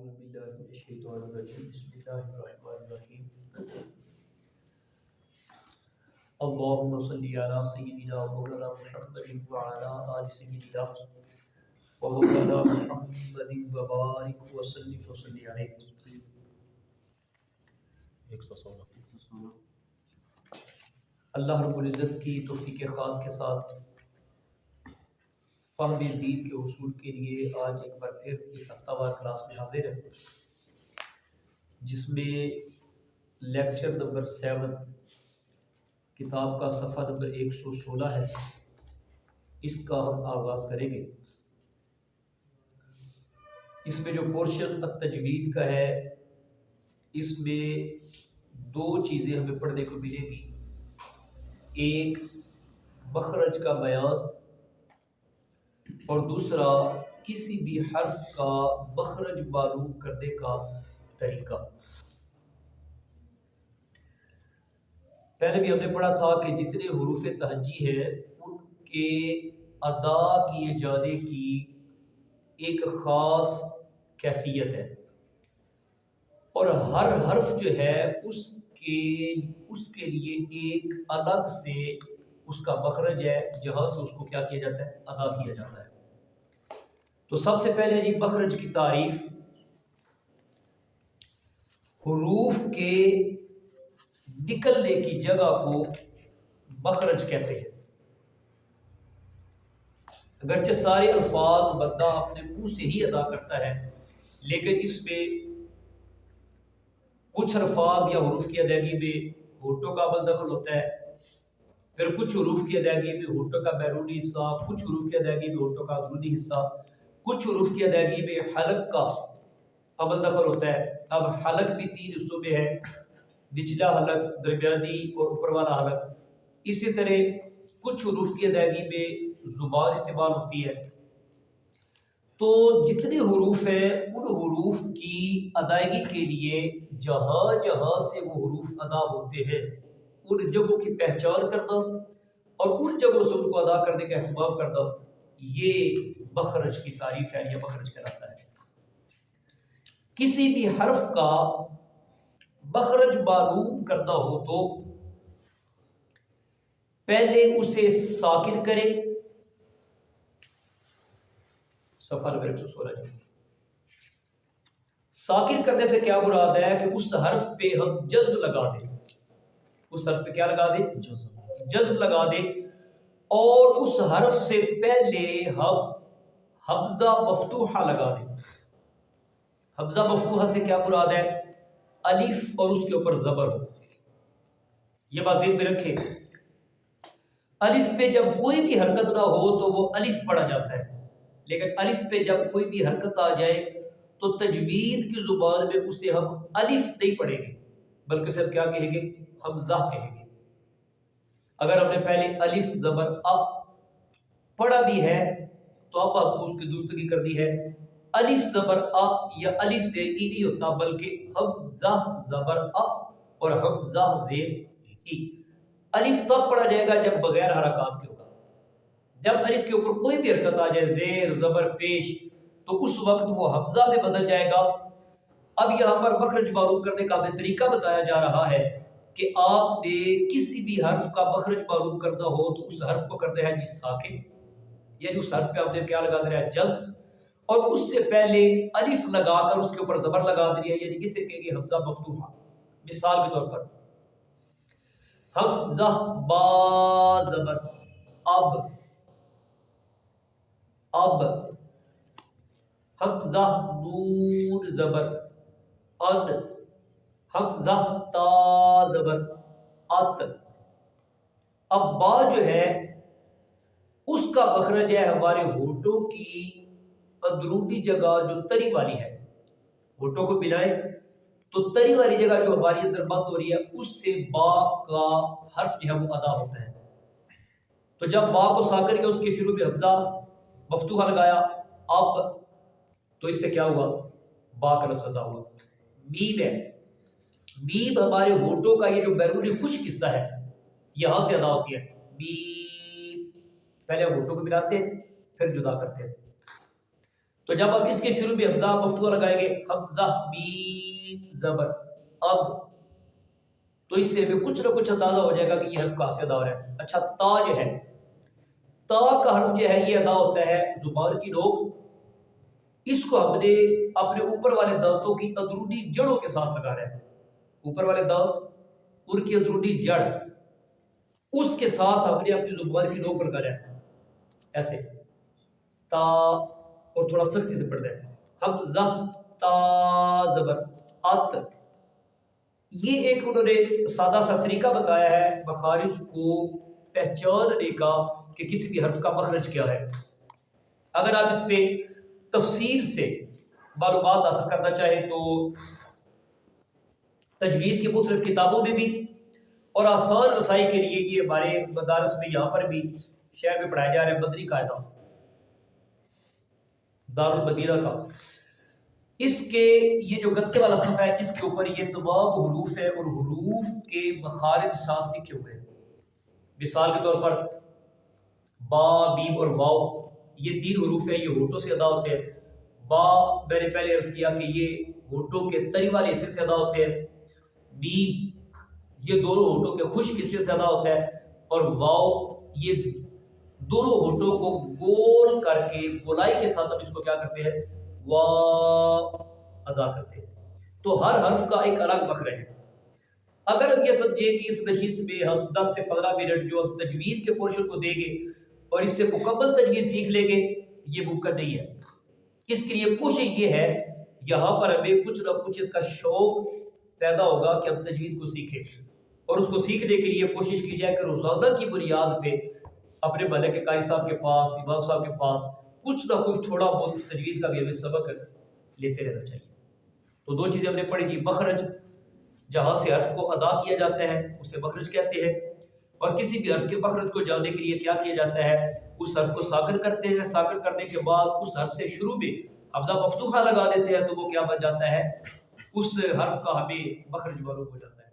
أعوذ بالله من الشيطان الرجيم بسم الله الرحمن الرحيم اللهم صل على سيدنا مولانا محمد وعلى آل سيدنا ومولانا محمد وبارك وسلم عليه 116 اللہ رب العزت کی توفیق خاص کے ساتھ فہم دین کے اصول کے لیے آج ایک بار پھر اس ہفتہ وار کلاس میں حاضر ہے، جس میں لیکچر نمبر 7 کتاب کا صفحہ نمبر 116 ہے۔ اس کا ہم آغاز کریں گے۔ اس میں جو پورشن التجوید کا ہے، اس میں دو چیزیں ہمیں پڑھنے کو ملیں گی، ایک مخرج کا بیان اور دوسرا کسی بھی حرف کا مخرج معلوم کرنے کا طریقہ۔ پہلے بھی ہم نے پڑھا تھا کہ جتنے حروف تہجی ہیں ان کے ادا کیے جانے کی ایک خاص کیفیت ہے، اور ہر حرف جو ہے اس کے لیے ایک الگ سے اس کا مخرج ہے جہاں سے اس کو کیا کیا جاتا ہے، ادا کیا جاتا ہے۔ تو سب سے پہلے جی مخرج کی تعریف، حروف کے نکلنے کی جگہ کو مخرج کہتے ہیں۔ اگرچہ سارے الفاظ بندہ اپنے منہ سے ہی ادا کرتا ہے، لیکن اس میں کچھ الفاظ یا حروف کی ادائیگی میں ہونٹوں کا عمل دخل ہوتا ہے، پھر کچھ حروف کی ادائیگی میں ہونٹوں کا بیرونی حصہ، کچھ حروف کی ادائیگی میں ہونٹوں کا اندرونی حصہ، کچھ حروف کی ادائیگی میں حلق کا عمل دخل ہوتا ہے۔ اب حلق بھی 3 حصوں میں ہے، نچلا حلق، درمیانی اور اوپر والا حلق۔ اسی طرح کچھ حروف کی ادائیگی میں زبان استعمال ہوتی ہے۔ تو جتنے حروف ہیں ان حروف کی ادائیگی کے لیے جہاں جہاں سے وہ حروف ادا ہوتے ہیں ان جگہوں کی پہچان کرنا اور ان جگہوں سے ان کو ادا کرنے کا اہتمام کرنا، یہ مخرج کی تعریف ہے، یہ مخرج کہلاتا ہے۔ کسی بھی حرف کا مخرج معلوم کرنا ہو تو پہلے اسے ساکن کریں، صفحہ نمبر 116 جی۔ ساکن کرنے سے کیا مراد ہے کہ اس حرف پہ ہم جزم لگا دیں، اس حرف پہ کیا لگا دیں، جزم لگا دیں، اور اس حرف سے پہلے ہم حمزہ مفتوحہ لگا دیں۔ حمزہ مفتوحہ سے کیا مراد ہے، الف اور اس کے اوپر زبر ہو۔ یہ بات ذہن میں رکھیں، الف پہ جب کوئی بھی حرکت نہ ہو تو وہ الف پڑھا جاتا ہے، لیکن الف پہ جب کوئی بھی حرکت آ جائے تو تجوید کی زبان میں اسے ہم الف نہیں پڑھیں گے، بلکہ صرف کیا کہیں گے، حمزہ کہیں گے۔ اگر ہم نے پہلے الف زبر اب پڑھا بھی ہے تو اب آپ کو اس کی درستگی کرنی ہے۔ الف زبر ا یا الف زیر ای نہیں ہوتا، بلکہ حمزہ زبر ا اور حمزہ زیر ای۔ الف تب پڑھا جائے گا جب بغیر حرکات کے ہوگا۔ جب الف کے اوپر کوئی بھی حرکت آ جائے، زیر زبر پیش، تو اس وقت وہ حمزہ میں بدل جائے گا۔ اب یہاں پر مخرج معلوم کرنے کا ہمیں طریقہ بتایا جا رہا ہے کہ آپ نے کسی بھی حرف کا مخرج معلوم کرنا ہو تو اس حرف کو کرنا ہے جی ساکن، یعنی اس حرف پہ آپ نے کیا لگا دینا ہے، جزم، اور اس سے پہلے الف لگا کر اس کے اوپر زبر لگا دیا، یعنی کسے کہیں گے، حمزہ مفتوحہ۔ مثال کے طور پر حمزہ با زبر اب، حمزہ نون زبر ان، حمزہ تا زبر ات۔ اب با جو ہے اس کا مخرج ہے ہمارے ہونٹوں کی اندرونی جگہ جو تری والی ہے، ہونٹوں کو ملائیں تو تری والی جگہ جو ہماری اندر بند ہو رہی ہے اس سے با کا حرف جو ہے وہ ادا ہوتا ہے۔ تو جب با کو ساکن کے اس کے شروع میں حمزہ مفتوحہ لگایا اب، تو اس سے کیا ہوا، با کا لفظ ادا ہوا۔ میم ہے، میم ہمارے ہونٹوں کا یہ جو بیرونی خشک حصہ ہے یہاں سے ادا ہوتی ہے، میم۔ پہلے ہم ہونٹوں کو ملاتے ہیں پھر جدا کرتے ہیں۔ تو جب ہم اس کے شروع میں حمزہ مفتوح لگائیں گے حمزہ بی زبر اب، تو اس سے ہمیں کچھ نہ کچھ اندازہ ہو جائے گا کہ یہ حرف کہاں سے ادا ہو رہا ہے۔ اچھا تا جو ہے، تا کا حرف جو ہے یہ ادا ہوتا ہے زبان کی نوک، اس کو ہم نے اپنے اوپر والے دانتوں کی اندرونی جڑوں کے ساتھ لگانا ہے، اوپر والے دانت ان کی اندرونی جڑ اس کے ساتھ ہم نے اپنی زبان کی نوک پر لگانا ہے ایسے تا، اور تھوڑا سختی سے پڑھنا ہے حمزہ تا زبر ات۔ یہ ایک انہوں نے سادہ سا طریقہ بتایا ہے مخارج کو پہچاننے کا کہ کسی بھی حرف کا مخرج کیا ہے۔ اگر آپ اس پہ تفصیل سے معلومات حاصل کرنا چاہیں تو تجوید کی مختلف کتابوں میں بھی، اور آسان رسائی کے لیے یہ ہمارے مدارس میں یہاں پر بھی شہر میں پڑھائے جا رہے ہیں مدنی قاعدہ دارالمدینہ کا، اس کے یہ جو گتے والا صفحہ ہے اس کے اوپر یہ تمام حروف ہے اور حروف کے مخارج ساتھ لکھے ہوئے ہیں۔ مثال کے طور پر با میم اور واو یہ تین حروف ہیں، یہ ہونٹوں سے ادا ہوتے ہیں۔ با میں نے پہلے عرض کیا کہ یہ ہونٹوں کے تری والے حصے سے ادا ہوتے ہیں، میم یہ دونوں ہونٹوں کے خشک حصے سے ادا ہوتا ہے، اور واو یہ دونوں ہونٹوں کو گول کر کے گولائی کے ساتھ ہم اس کو کیا کرتے ہیں وا ادا کرتے ہیں۔ تو ہر حرف کا ایک الگ مخرج ہے۔ اگر ہم یہ سمجھیں کہ اس نشست میں ہم 10 سے 15 منٹ جو ہم تجوید کے پورشن کو دیں گے اور اس سے مکمل تجوید سیکھ لیں گے، یہ ممکن نہیں ہے۔ اس کے لیے کوشش یہ ہے یہاں پر ہمیں کچھ نہ کچھ اس کا شوق پیدا ہوگا کہ ہم تجوید کو سیکھیں، اور اس کو سیکھنے کے لیے کوشش کی جائے کہ روزانہ کی بنیاد پہ اپنے محلے کے قاری صاحب کے پاس، امام صاحب کے پاس کچھ نہ کچھ تھوڑا بہت اس تجوید کا بھی ہمیں سبق لیتے رہنا چاہیے۔ تو دو چیزیں ہم نے پڑھی کہ مخرج جہاں سے حرف کو ادا کیا جاتا ہے اسے مخرج کہتے ہیں، اور کسی بھی حرف کے مخرج کو جاننے کے لیے کیا کیا جاتا ہے، اس حرف کو ساکن کرتے ہیں، ساکن کرنے کے بعد اس حرف سے شروع میں حمزہ مفتوحہ لگا دیتے ہیں تو وہ کیا بن جاتا ہے، اس حرف کا ہمیں مخرج معلوم ہو جاتا ہے۔